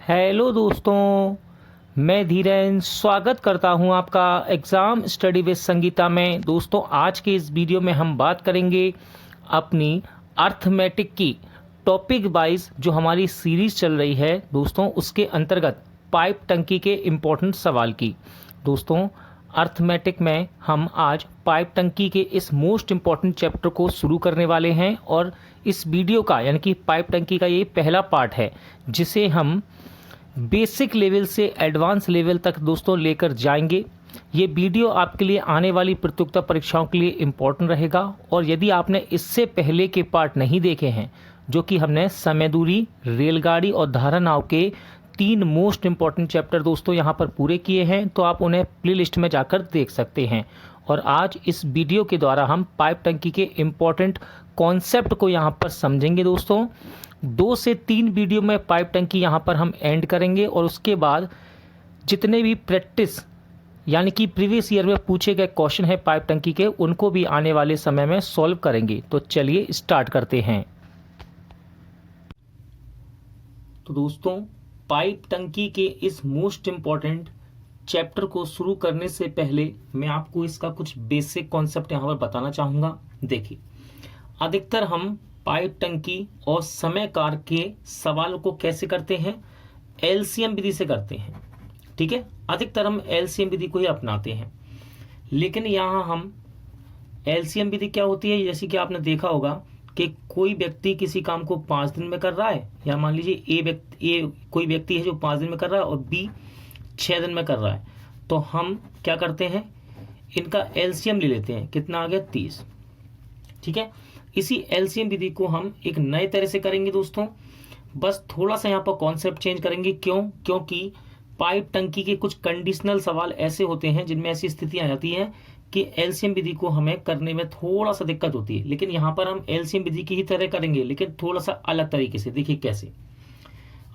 Hello दोस्तों, मैं धीरेन स्वागत करता हूं आपका एग्ज़ाम स्टडी विद संगीता में। दोस्तों, आज के इस वीडियो में हम बात करेंगे अपनी अर्थमेटिक की टॉपिक वाइज जो हमारी सीरीज़ चल रही है दोस्तों, उसके अंतर्गत पाइप टंकी के इम्पोर्टेंट सवाल की। दोस्तों, अर्थमेटिक में हम आज पाइप टंकी के इस मोस्ट इम्पॉर्टेंट चैप्टर को शुरू करने वाले हैं और इस वीडियो का यानी कि पाइप टंकी का ये पहला पार्ट है जिसे हम बेसिक लेवल से एडवांस लेवल तक दोस्तों लेकर जाएंगे। ये वीडियो आपके लिए आने वाली प्रतियोगिता परीक्षाओं के लिए इम्पोर्टेंट रहेगा। और यदि आपने इससे पहले के पार्ट नहीं देखे हैं, जो कि हमने समय दूरी, रेलगाड़ी और धारा नाव के 3 मोस्ट इम्पॉर्टेंट चैप्टर दोस्तों यहाँ पर पूरे किए हैं, तो आप उन्हें प्लेलिस्ट में जाकर देख सकते हैं। और आज इस वीडियो के द्वारा हम पाइप टंकी के इम्पॉर्टेंट कॉन्सेप्ट को यहाँ पर समझेंगे दोस्तों। 2 से 3 वीडियो में पाइप टंकी यहाँ पर हम एंड करेंगे और उसके बाद जितने भी प्रैक्टिस यानी कि प्रीवियस ईयर में पूछे गए क्वेश्चन है पाइप टंकी के, उनको भी आने वाले समय में सॉल्व करेंगे। तो चलिए स्टार्ट करते हैं। तो दोस्तों, पाइप टंकी के इस मोस्ट इम्पॉर्टेंट चैप्टर को शुरू करने से पहले मैं आपको इसका कुछ बेसिक कॉन्सेप्ट यहाँ पर बताना चाहूँगा। देखिए, अधिकतर हम पाइप टंकी और समय कार के सवालों को कैसे करते हैं? एलसीएम विधि से करते हैं। ठीक है, अधिकतर हम एलसीएम विधि को ही अपनाते हैं। लेकिन यहाँ हम एलसीएम विधि क्या होती है, जैसे कि आपने देखा होगा कि कोई व्यक्ति किसी काम को 5 दिन में कर रहा है, या मान लीजिए ए कोई व्यक्ति है जो 5 दिन में कर रहा है और बी 6 दिन में कर रहा है, तो हम क्या करते हैं, इनका एलसीएम ले लेते हैं। कितना आ गया? 30। ठीक है, इसी एलसीएम विधि को हम एक नए तरह से करेंगे दोस्तों। बस थोड़ा सा यहाँ पर कॉन्सेप्ट चेंज करेंगे। क्योंकि पाइप टंकी के कुछ कंडीशनल सवाल ऐसे होते हैं जिनमें ऐसी स्थितियां आ जाती हैं कि एलसीएम विधि को हमें करने में थोड़ा सा दिक्कत होती है। लेकिन यहाँ पर हम एलसीएम विधि की ही तरह करेंगे, लेकिन थोड़ा सा अलग तरीके से। देखिए कैसे।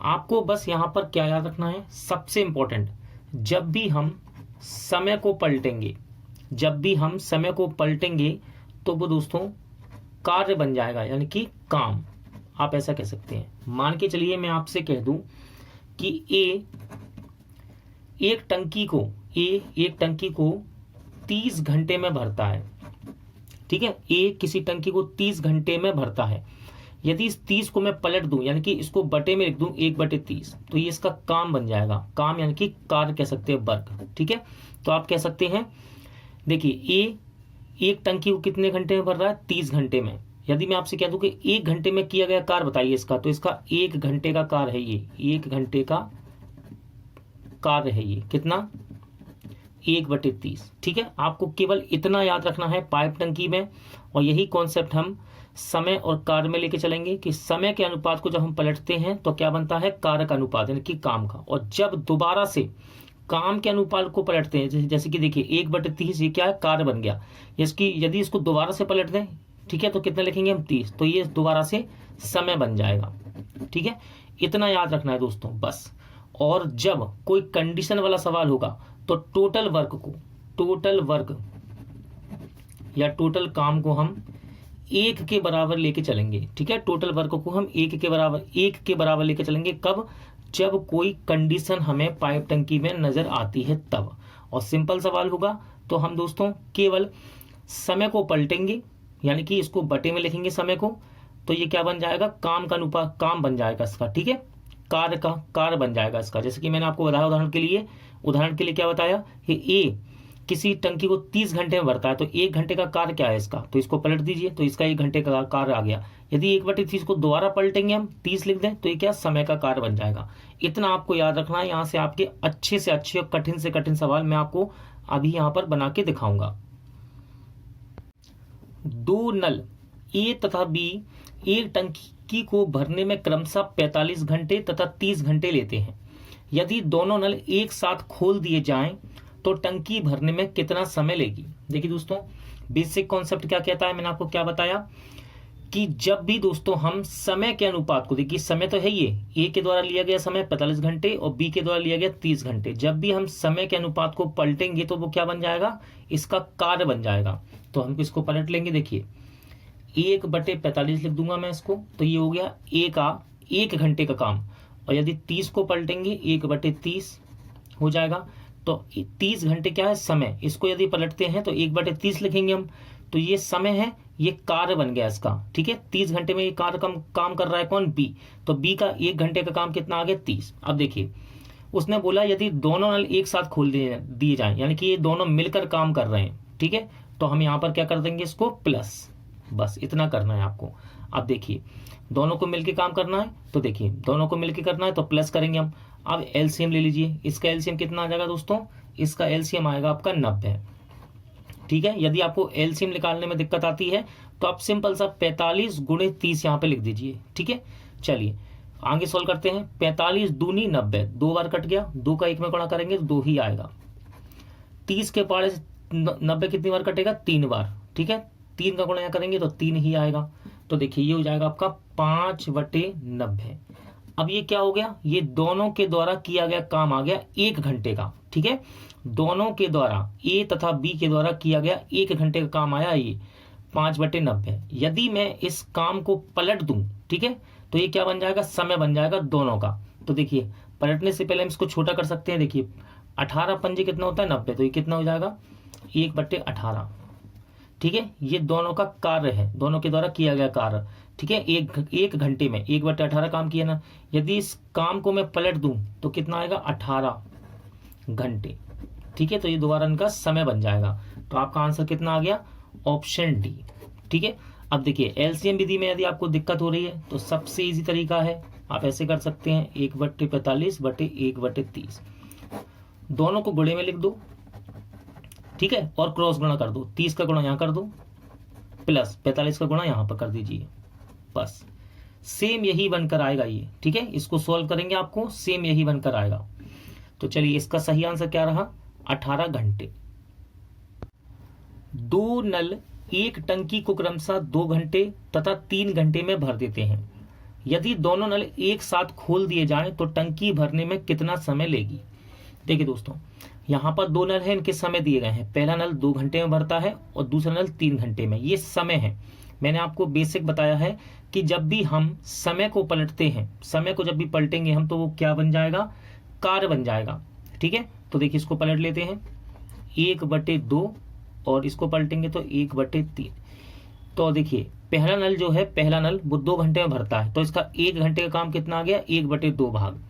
आपको बस यहाँ पर क्या याद रखना है, सबसे इंपॉर्टेंट, जब भी हम समय को पलटेंगे तो वो दोस्तों कार्य बन जाएगा, यानी कि काम, आप ऐसा कह सकते हैं। मान के चलिए मैं आपसे कह दूं कि एक टंकी को 30 घंटे में भरता है। ठीक है, ए किसी टंकी को 30 घंटे में भरता है। यदि इस 30 को मैं पलट दूं, यानी कि इसको बटे में लिख दूं 1/30, तो ये इसका काम बन जाएगा। काम यानी कि कार्य कह सकते हैं, वर्क। ठीक है, तो आप कह सकते हैं, देखिए एक टंकी को कितने घंटे में भर रहा है? 30 घंटे में। यदि मैं आपसे कह दूं कि 1 घंटे में किया गया कार्य बताइए इसका, तो इसका 1 घंटे का कार्य है ये। 1 घंटे का कार्य है ये। कितना? 1/30। ठीक है, आपको केवल इतना याद रखना है पाइप टंकी में। और यही कॉन्सेप्ट हम समय और कार्य में लेके चलेंगे कि समय के अनुपात को जब हम पलटते हैं तो क्या बनता है? कार्य का अनुपात, यानी कि काम का। और जब दोबारा से काम के अनुपात को पलटते हैं, जैसे कि देखिए 1/30 ये क्या है? कार्य बन गया। इसकी यदि इसको दोबारा से पलट दें, ठीक है, तो कितना लिखेंगे हम? 30। तो ये दोबारा से समय बन जाएगा। ठीक है, इतना याद रखना है दोस्तों बस। और जब कोई कंडीशन वाला सवाल होगा तो टोटल वर्क या टोटल काम को हम 1 के बराबर लेके चलेंगे। ठीक है, टोटल वर्क को हम 1 के बराबर लेके चलेंगे। कब? जब कोई कंडीशन हमें पाइप टंकी में नजर आती है तब। और सिंपल सवाल होगा तो हम दोस्तों केवल समय को पलटेंगे, यानी कि इसको बटे में लिखेंगे समय को, तो ये क्या बन जाएगा? काम का अनुपात, काम बन जाएगा इसका। ठीक है, कार्य बन जाएगा इसका। जैसे कि मैंने आपको बताया उदाहरण के लिए क्या बताया कि ए किसी टंकी को 30 घंटे में भरता है, तो 1 घंटे का कार्य क्या है इसका, तो इसको पलट दीजिए, तो इसका 1 घंटे का कार्य आ गया। यदि 1/30 को दोबारा पलटेंगे हम, 30 लिख दें, तो ये क्या? समय का कार्य बन जाएगा। इतना आपको याद रखना है। यहाँ से आपके अच्छे से अच्छे और कठिन से कठिन सवाल मैं आपको अभी यहाँ पर बना के दिखाऊंगा। 2 नल ए तथा बी एक टंकी को भरने में क्रमशः 45 घंटे तथा 30 घंटे लेते हैं। यदि दोनों नल एक साथ खोल दिए जाएं तो टंकी भरने में कितना समय लेगी? देखिए दोस्तों, बेसिक कॉन्सेप्ट क्या कहता है, मैंने आपको क्या बताया कि जब भी दोस्तों हम समय के अनुपात को, देखिए समय तो है ये, ए के द्वारा लिया गया समय 45 घंटे और बी के द्वारा लिया गया 30 घंटे। जब भी हम समय के अनुपात को पलटेंगे तो वो क्या बन जाएगा? इसका कार्य बन जाएगा। तो हम इसको पलट लेंगे। देखिए 1/45 लिख दूंगा मैं इसको, तो ये हो गया 1 घंटे का काम। और यदि 30 को पलटेंगे 1/30 हो जाएगा। तो 30 घंटे क्या है समय, इसको यदि पलटते हैं तो 1/30 लिखेंगे हम। तो ये समय है, ये कार्य बन गया इसका, ठीक है। 30 घंटे में ये कार्य काम कर रहा है कौन, बी। तो बी का 1 घंटे का काम कितना आ गया 30। अब देखिए उसने बोला यदि दोनों नल एक साथ खोल दिए जाएं, यानी कि ये दोनों मिलकर काम कर रहे हैं, ठीक है। तो हम यहाँ पर क्या कर देंगे इसको प्लस, बस इतना करना है आपको। अब देखिए दोनों को मिलकर काम करना है, तो देखिए दोनों को मिलकर करना है तो प्लस करेंगे हम। अब एलसीएम ले लीजिए, इसका एलसीएम कितना आ जाएगा दोस्तों, इसका एलसीएम आएगा आपका 90, ठीक है। यदि आपको एलसीएम निकालने में दिक्कत आती है तो आप सिंपल सा 45 × 30 यहाँ पे लिख दीजिए, ठीक है। चलिए आगे सोल्व करते हैं। 45 दूनी 90, 2 बार कट गया, 2 का 1 में गुणा करेंगे तो 2 ही आएगा। 30 के पारे से 90 कितनी बार कटेगा, 3 बार, ठीक है। 3 का गुणा करेंगे तो 3 ही आएगा। तो देखिए ये हो जाएगा आपका 5/90। अब ये क्या हो गया, ये दोनों के द्वारा किया गया काम आ गया 1 घंटे का, ठीक है। दोनों के द्वारा ए तथा बी के द्वारा किया गया 1 घंटे का काम आया ये 5/90। यदि मैं इस काम को पलट दूं, ठीक है, तो ये क्या बन जाएगा, समय बन जाएगा दोनों का। तो देखिए पलटने से पहले हम इसको छोटा कर सकते हैं। देखिए 18 पंजे कितना होता है 90, तो ये कितना हो जाएगा 1/18, ठीक है। ये दोनों का कार्य है, दोनों के द्वारा किया गया कार्य, ठीक है। एक घंटे में 1/18 काम किया ना। यदि इस काम को मैं पलट दूं तो कितना आएगा 18 घंटे, ठीक है। तो ये दोबारा इनका समय बन जाएगा। तो आपका आंसर कितना आ गया, ऑप्शन डी, ठीक है। अब देखिए एलसीएम विधि में यदि आपको दिक्कत हो रही है तो सबसे इजी तरीका है, आप ऐसे कर सकते हैं 1/45/1/30, दोनों को गुणे में लिख दो, ठीक है, और क्रॉस गुणा कर दो। 30 का गुणा यहाँ कर दो प्लस 45 का गुणा यहाँ पर कर दीजिए, बस सेम यही बनकर आएगा ये, ठीक है। इसको सॉल्व करेंगे आपको सेम यही बनकर आएगा। तो चलिए इसका सही आंसर क्या रहा, 18 घंटे। 2 नल एक टंकी को क्रमशः 2 घंटे तथा 3 घंटे में भर देते हैं। यदि दोनों नल एक साथ खोल दिए जाएं तो टंकी भरने में कितना समय लेगी। देखिए दोस्तों यहाँ पर 2 नल हैं, इनके समय दिए गए हैं। पहला नल 2 घंटे में भरता है और दूसरा नल 3 घंटे में, ये समय है। मैंने आपको बेसिक बताया है कि जब भी हम समय को पलटते हैं, समय को जब भी पलटेंगे हम, तो वो क्या बन जाएगा, कार्य बन जाएगा, ठीक है। तो देखिए इसको पलट लेते हैं 1/2 और इसको पलटेंगे तो 1/3। तो देखिए पहला नल जो है, पहला नल वो 2 घंटे में भरता है, तो इसका 1 घंटे का काम कितना आ गया 1/2 भाग।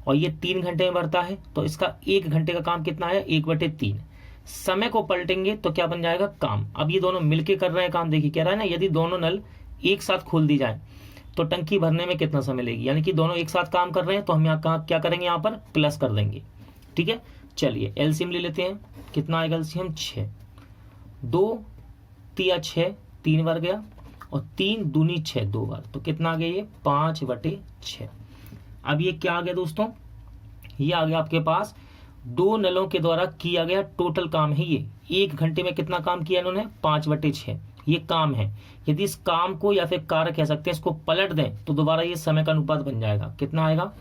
और ये 3 घंटे में भरता है तो इसका 1 घंटे का काम कितना आया 1/3। समय को पलटेंगे तो क्या बन जाएगा काम। अब ये दोनों मिलके कर रहे हैं काम। देखिए कह रहा है ना, यदि दोनों नल एक साथ खोल दी जाए तो टंकी भरने में कितना समय लेगी, यानी कि दोनों एक साथ काम कर रहे हैं। तो हम यहाँ क्या करेंगे, यहाँ पर प्लस कर देंगे, ठीक है। चलिए एलसीएम ले लेते हैं, कितना आएगा एलसीएम 6, 2 तिया 6, 3 बार गया, और 3 दूनी 6 2 बार, तो कितना आ गया ये 5/6। अब ये क्या आ गया दोस्तों, ये आ गया आपके पास 2 नलों के द्वारा किया गया टोटल काम है ये। 1 घंटे में कितना काम किया इन्होंने 5/6, ये काम है। यदि इस काम को या फिर कार्य कह सकते हैं, इसको पलट दें तो दोबारा ये समय का अनुपात बन जाएगा, कितना आएगा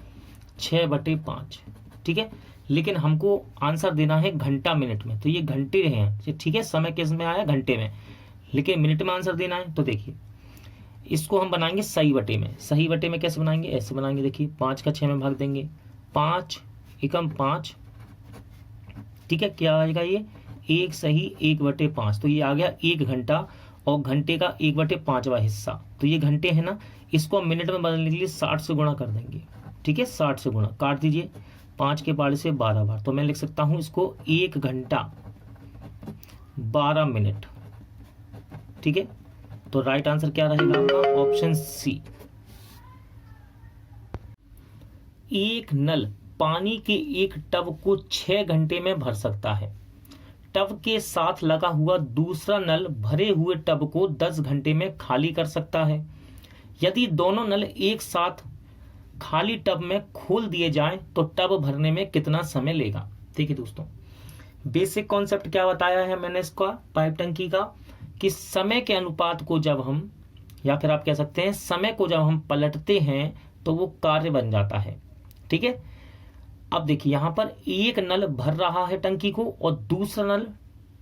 6/5, ठीक है। लेकिन हमको आंसर देना है घंटा मिनट में, तो ये घंटे हैं, ठीक है। समय किस में आया घंटे में, लेकिन मिनट में आंसर देना है। तो देखिए इसको हम बनाएंगे सही बटे में। सही बटे में कैसे बनाएंगे, ऐसे बनाएंगे। देखिए 5 का 6 में भाग देंगे, 5 एकम 5, ठीक है। क्या आएगा ये 1 सही 1/5, तो ये आ गया 1 घंटा, और घंटे का 1/5वां हिस्सा। तो ये घंटे है ना, इसको हम मिनट में बदलने के लिए 60 से गुणा कर देंगे, ठीक है। 60 से गुणा, काट दीजिए 5 के पारे से 12 बार, तो मैं लिख सकता हूं इसको 1 घंटा 12 मिनट, ठीक है। तो राइट आंसर क्या रहेगा आपका, ऑप्शन सी। एक नल पानी के एक टब को 6 घंटे में भर सकता है। टब के साथ लगा हुआ दूसरा नल भरे हुए टब को 10 घंटे में खाली कर सकता है। यदि दोनों नल एक साथ खाली टब में खोल दिए जाएं तो टब भरने में कितना समय लेगा। देखिए दोस्तों बेसिक कॉन्सेप्ट क्या बताया है मैंने इसका पाइप टंकी का, कि समय के अनुपात को जब हम, या फिर आप कह सकते हैं समय को जब हम पलटते हैं तो वो कार्य बन जाता है, ठीक है। अब देखिए यहां पर एक नल भर रहा है टंकी को, और दूसरा नल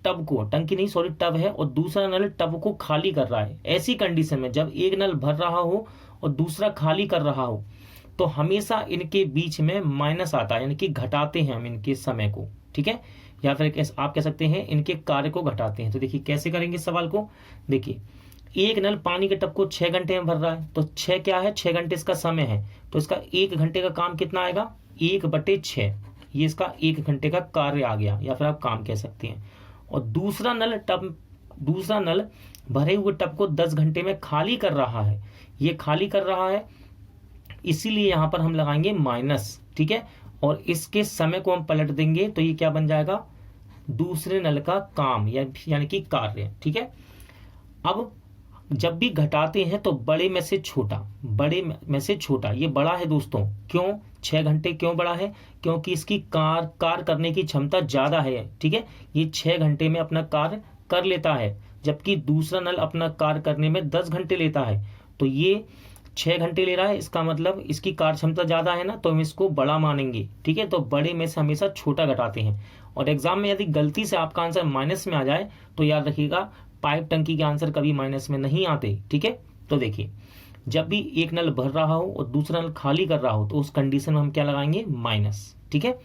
टब को, टंकी नहीं सॉरी टब है, और दूसरा नल टब को खाली कर रहा है। ऐसी कंडीशन में जब एक नल भर रहा हो और दूसरा खाली कर रहा हो तो हमेशा इनके बीच में माइनस आता है, यानी कि घटाते हैं हम इनके समय को, ठीक है, या फिर आप कह सकते हैं इनके कार्य को घटाते हैं। तो देखिए कैसे करेंगे इस सवाल को। देखिए एक नल पानी के टब को 6 घंटे में भर रहा है, तो 6 क्या है, 6 घंटे इसका समय है, तो इसका 1 घंटे का काम कितना आएगा, 1/6, ये इसका 1 घंटे का कार्य आ गया, या फिर आप काम कह सकते हैं। और दूसरा नल भरे हुए टब को 10 घंटे में खाली कर रहा है, ये खाली कर रहा है, इसीलिए यहां पर हम लगाएंगे माइनस, ठीक है, और इसके समय को हम पलट देंगे, तो ये क्या बन जाएगा, दूसरे नल का काम यानी कि कार्य, ठीक है। अब जब भी घटाते हैं तो बड़े में से छोटा, ये बड़ा है दोस्तों, क्यों, 6 घंटे क्यों बड़ा है, क्योंकि इसकी कार्य करने की क्षमता ज्यादा है, ठीक है, ये 6 घंटे में अपना कार्य कर लेता है, जबकि दूसरा नल अपना कार्य करने में 10 घंटे लेता है। तो ये 6 घंटे ले रहा है, इसका मतलब इसकी कार्य क्षमता ज्यादा है ना, तो हम इसको बड़ा मानेंगे, ठीक है। तो बड़े में से हमेशा छोटा घटाते हैं। और एग्जाम में यदि गलती से आपका आंसर माइनस में आ जाए तो याद रखिएगा पाइप टंकी के आंसर कभी माइनस में नहीं आते, ठीक है। तो देखिए जब भी एक नल भर रहा हो और दूसरा नल खाली कर रहा हो तो उस कंडीशन में हम क्या लगाएंगे, माइनस, ठीक है।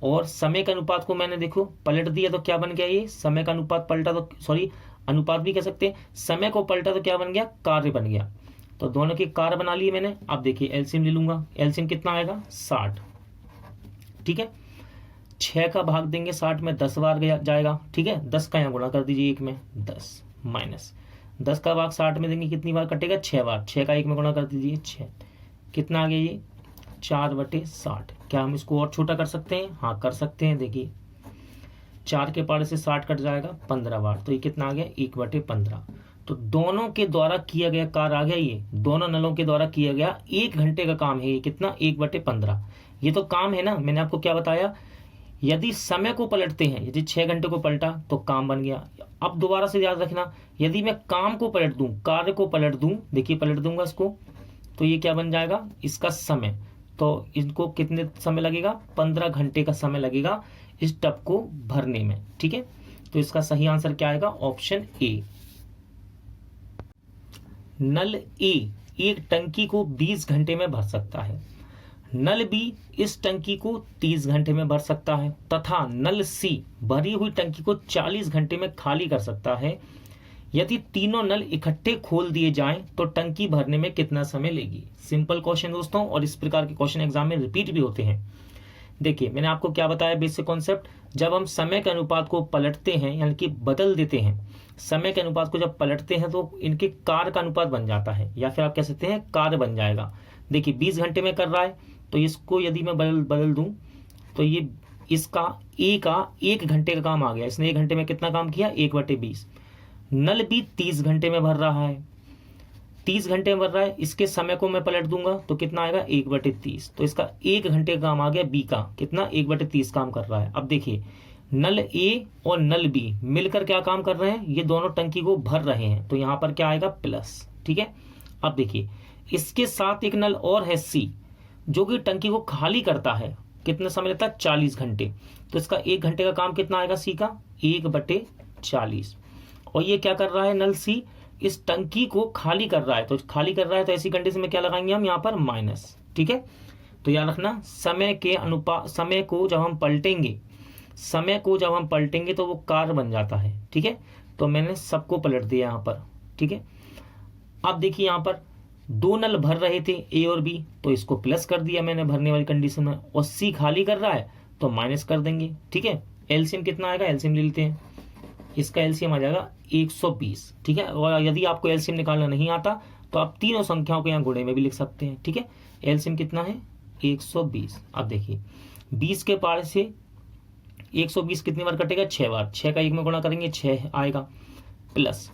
और समय के अनुपात को मैंने देखो पलट दिया, तो क्या बन गया, ये समय का अनुपात पलटा, तो सॉरी अनुपात भी कह सकते हैं, समय को पलटा तो क्या बन गया, कार्य बन गया। तो दोनों के कार्य बना लिए मैंने। अब देखिए एलसीएम ले लूंगा, एलसीएम कितना आएगा, 60, ठीक है। 6 का भाग देंगे 60 में, 10 बार जाएगा, ठीक है, 10 का यहाँ गुणा कर दीजिए 1 में, 10 माइनस 10 का भाग 60 में देंगे, कितनी बार कटेगा, 6 बार, 6 का 1 में गुणा कर दीजिए 6, कितना आ गया ये, 4/60। क्या हम इसको और छोटा कर सकते हैं, हाँ कर सकते हैं। देखिए 4 के पारे से 60 कट जाएगा 15 बार, तो ये कितना आ गया, 1/15। तो दोनों के द्वारा किया गया कार्य आ गया, ये दोनों नलों के द्वारा किया गया 1 घंटे का काम है, ये कितना, 1/15। ये तो काम है ना, मैंने आपको क्या बताया, यदि समय को पलटते हैं, यदि 6 घंटे को पलटा तो काम बन गया। अब दोबारा से याद रखना, यदि मैं काम को पलट दूं, कार्य को पलट दूं, देखिए पलट दूंगा इसको, तो ये क्या बन जाएगा, इसका समय, तो इनको कितने समय लगेगा, 15 घंटे का समय लगेगा इस टब को भरने में, ठीक है। तो इसका सही आंसर क्या आएगा, ऑप्शन ए। नल ए एक टंकी को 20 घंटे में भर सकता है, नल बी इस टंकी को 30 घंटे में भर सकता है, तथा नल सी भरी हुई टंकी को 40 घंटे में खाली कर सकता है। यदि तीनों नल इकट्ठे खोल दिए जाएं तो टंकी भरने में कितना समय लेगी। सिंपल क्वेश्चन दोस्तों, और इस प्रकार के क्वेश्चन एग्जाम में रिपीट भी होते हैं। देखिए मैंने आपको क्या बताया बेसिक कॉन्सेप्ट, जब हम समय के अनुपात को पलटते हैं यानी कि बदल देते हैं, समय के अनुपात को जब पलटते हैं तो इनके कार्य का अनुपात बन जाता है, या फिर आप कह सकते हैं कार्य बन जाएगा। देखिए 20 घंटे में कर रहा है, तो इसको यदि मैं बदल दूं तो ये इसका ए का 1 घंटे का काम आ गया, इसने 1 घंटे में कितना काम किया, 1/20। नल भी 30 घंटे में भर रहा है, 30 घंटे में भर रहा है, इसके समय को मैं पलट दूंगा तो कितना आएगा, 1/30। तो इसका 1 घंटे का काम आ गया बी का, कितना, 1/30 काम कर रहा है। अब देखिए नल ए और नल बी मिलकर क्या काम कर रहे हैं, ये दोनों टंकी को भर रहे हैं, तो यहां पर क्या आएगा, प्लस, ठीक है। अब देखिए इसके साथ एक नल और है सी, जो कि टंकी को खाली करता है, कितना समय लेता है, 40 घंटे। तो इसका 1 घंटे का काम कितना आएगा सी का, 1/40। और ये क्या कर रहा है, नल सी इस टंकी को खाली कर रहा है, तो खाली कर रहा है, तो ऐसी कंडीशन में क्या लगाएंगे हम यहाँ पर, माइनस, ठीक है। तो याद रखना समय के अनुपात, समय को जब हम पलटेंगे तो वो कार्य बन जाता है, ठीक है। तो मैंने सबको पलट दिया यहाँ पर, ठीक है। अब देखिए यहाँ पर 2 नल भर रहे थे ए और बी, तो इसको प्लस कर दिया मैंने भरने वाली कंडीशन में, और सी खाली कर रहा है तो माइनस कर देंगे, ठीक है। एलसीएम कितना आएगा, एलसीएम ले लेते हैं, इसका एलसीएम आ जाएगा 120, ठीक है। और यदि आपको एलसीएम निकालना नहीं आता तो आप तीनों संख्याओं को यहाँ गुणे में भी लिख सकते हैं, ठीक है। एलसीएम कितना है, 120। अब देखिए 20 के पार से 120 कितनी बार कटेगा, 6 बार, 6 का 1 में गुणा करेंगे 6 आएगा, प्लस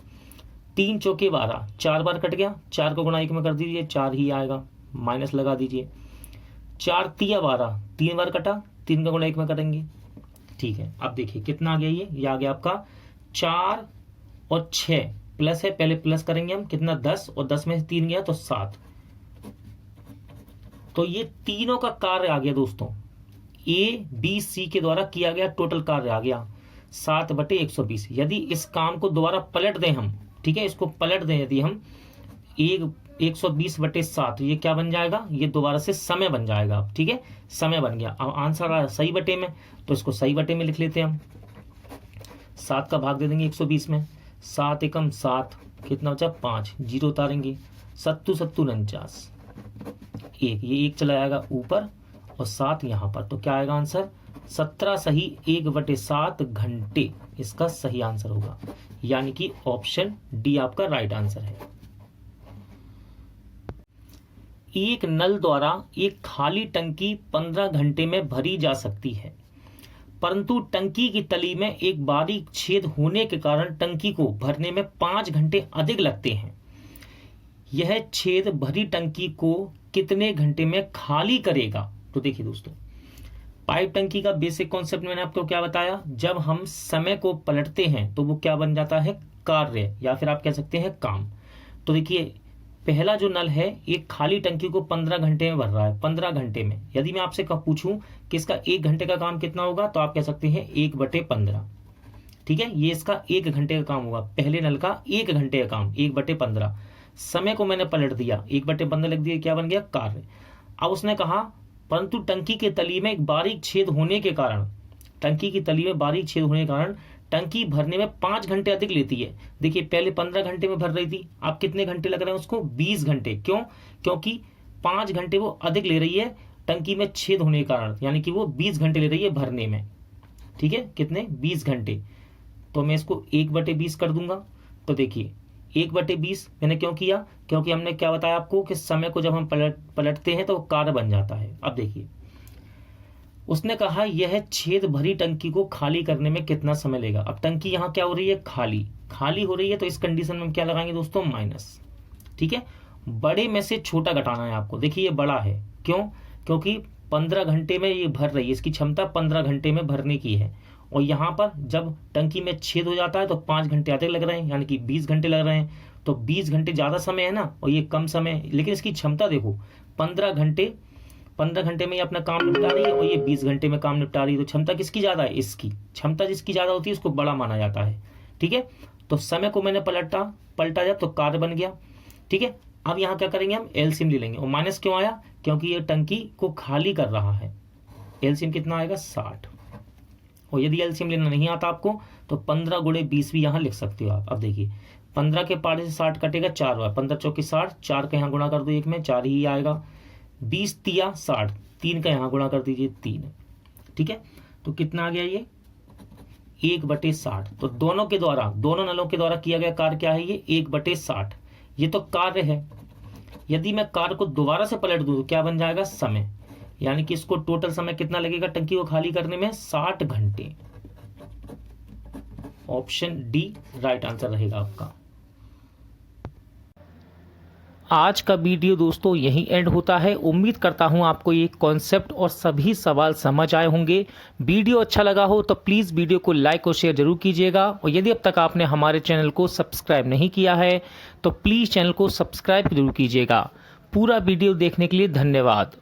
3 चौके 12, 4 बार कट गया, 4 को गुणा 1 में कर दीजिए 4 ही आएगा, माइनस लगा दीजिए, 4 तिया 12, 3 बार कटा, 3 का गुणा 1 में करेंगे, ठीक है। अब देखिए कितना आ गया, ये आ गया आपका 4 और 6 प्लस है, पहले प्लस करेंगे हम, कितना 10, और 10 में से 3 गया तो 7। तो ये तीनों का कार्य आ गया दोस्तों, ए बी सी के द्वारा किया गया टोटल कार्य आ गया 7/120। यदि इस काम को दोबारा पलट दें हम, ठीक है, इसको पलट दें, यदि हम 1 120/7 ये क्या बन जाएगा, ये दोबारा से समय बन जाएगा। ठीक है, समय बन गया। अब आंसर आ रहा है सही बटे में, तो इसको सही बटे में लिख लेते हैं हम। 7 का भाग दे देंगे 120 में, 7 एकम 7, कितना बचा 5, 0 उतारेंगे, 7 7 49, 1, ये 1 चला जाएगा ऊपर और 7 यहाँ पर, तो क्या आएगा आंसर 17 सही 1/7 घंटे इसका सही आंसर होगा, यानी कि ऑप्शन डी आपका राइट आंसर है। एक नल द्वारा एक खाली टंकी 15 घंटे में भरी जा सकती है, परंतु टंकी की तली में एक बारीक छेद होने के कारण टंकी को भरने में 5 घंटे अधिक लगते हैं। यह छेद भरी टंकी को कितने घंटे में खाली करेगा? तो देखिए दोस्तों, पाइप टंकी का बेसिक कॉन्सेप्ट मैंने आपको क्या बताया, जब हम समय को पलटते हैं तो वो क्या बन जाता है, कार्य, या फिर आप कह सकते हैं काम। तो देखिए पहला जो नल है एक खाली टंकी को 15 घंटे में भर रहा है, 15 घंटे में। यदि मैं आपसे पूछूं कि इसका 1 घंटे का काम कितना होगा, तो आप कह सकते हैं 1/15। ठीक है, ये इसका 1 घंटे का काम होगा, पहले नल का 1 घंटे का काम, 1/15। समय को मैंने पलट दिया, 1/15 लिख दिया, क्या बन गया, कार्य। अब उसने कहा परंतु टंकी के तली में एक बारीक छेद होने के कारण, टंकी की तली में बारीक छेद होने के कारण टंकी भरने में 5 घंटे अधिक लेती है। देखिए पहले 15 घंटे में भर रही थी, आप कितने घंटे लग रहे हैं उसको, 20 घंटे। क्यों? क्योंकि 5 घंटे वो अधिक ले रही है टंकी में छेद होने के कारण, यानी कि वो 20 घंटे ले रही है भरने में। ठीक है, कितने, 20 घंटे। तो मैं इसको 1/20 कर दूंगा। तो देखिए 1/20 मैंने क्यों किया, क्योंकि हमने क्या बताया आपको कि समय को जब हम पलटते हैं तो वो कार्य बन जाता है। अब देखिए उसने कहा यह छेद भरी टंकी को खाली करने में कितना समय लेगा। अब टंकी यहाँ क्या हो रही है, खाली हो रही है, तो इस कंडीशन में हम क्या लगाएंगे दोस्तों, माइनस। ठीक है, बड़े में से छोटा घटाना है आपको। देखिए ये बड़ा है, क्यों, क्योंकि 15 घंटे में ये भर रही है, इसकी क्षमता 15 घंटे में भरने की है। और यहाँ पर जब टंकी में छेद हो जाता है तो 5 घंटे अधिक लग रहे हैं, यानी कि 20 घंटे लग रहे हैं। तो 20 घंटे ज़्यादा समय है ना, और ये कम समय, लेकिन इसकी क्षमता देखो 15 घंटे में ये अपना काम निपटा रही है और ये 20 घंटे में काम निपटा रही है। तो क्षमता किसकी ज़्यादा है, इसकी। क्षमता जिसकी ज़्यादा होती है उसको बड़ा माना जाता है। ठीक है, तो समय को मैंने पलटा जब, तो कार्य बन गया। ठीक है, अब यहाँ क्या करेंगे, हम एलसीएम ले लेंगे। और माइनस क्यों आया, क्योंकि ये टंकी को खाली कर रहा है। एलसीएम कितना आएगा, 60। और यदि एलसीएम लेना नहीं आता आपको तो 15 × 20 भी यहाँ लिख सकते हो आप। अब देखिए 15 के पारे से 60 कटेगा, 4 बार, 15 चौके 60, 4 का यहाँ गुणा कर दो एक में, 4 ही आएगा। 20 तिया 60, 3 का यहाँ गुणा कर दीजिए, 3। ठीक है, तो कितना आ गया ये, 1/60। तो दोनों नलों के द्वारा किया गया कार्य क्या है, ये 1/60। ये तो कार्य है। यदि मैं कार्य को दोबारा से पलट दूं तो क्या बन जाएगा, समय, यानी कि इसको टोटल समय कितना लगेगा टंकी को खाली करने में, 60 घंटे। ऑप्शन डी राइट आंसर रहेगा आपका। आज का वीडियो दोस्तों यहीं एंड होता है। उम्मीद करता हूं आपको ये कॉन्सेप्ट और सभी सवाल समझ आए होंगे। वीडियो अच्छा लगा हो तो प्लीज़ वीडियो को लाइक और शेयर जरूर कीजिएगा। और यदि अब तक आपने हमारे चैनल को सब्सक्राइब नहीं किया है तो प्लीज़ चैनल को सब्सक्राइब जरूर कीजिएगा। पूरा वीडियो देखने के लिए धन्यवाद।